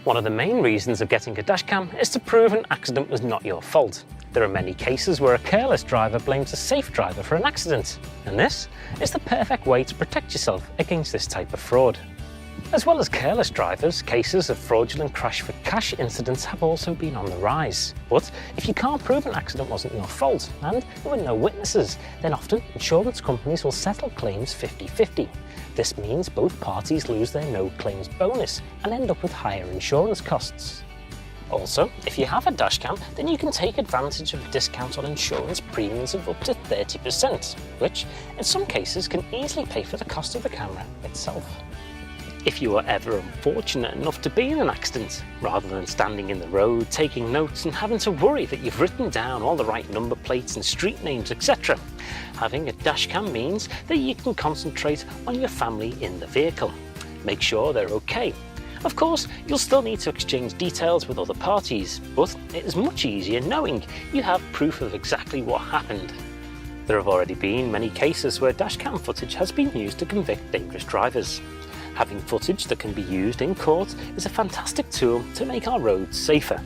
One of the main reasons of getting a dashcam is to prove an accident was not your fault. There are many cases where a careless driver blames a safe driver for an accident, and this is the perfect way to protect yourself against this type of fraud. As well as careless drivers, cases of fraudulent crash for cash incidents have also been on the rise. But if you can't prove an accident wasn't your fault and there were no witnesses, then often insurance companies will settle claims 50-50. This means both parties lose their no claims bonus and end up with higher insurance costs. Also, if you have a dashcam, then you can take advantage of a discount on insurance premiums of up to 30%, which in some cases can easily pay for the cost of the camera itself. If you are ever unfortunate enough to be in an accident, rather than standing in the road, taking notes and having to worry that you've written down all the right number plates and street names, etc., having a dashcam means that you can concentrate on your family in the vehicle. Make sure they're okay. Of course, you'll still need to exchange details with other parties, but it is much easier knowing you have proof of exactly what happened. There have already been many cases where dashcam footage has been used to convict dangerous drivers. Having footage that can be used in court is a fantastic tool to make our roads safer.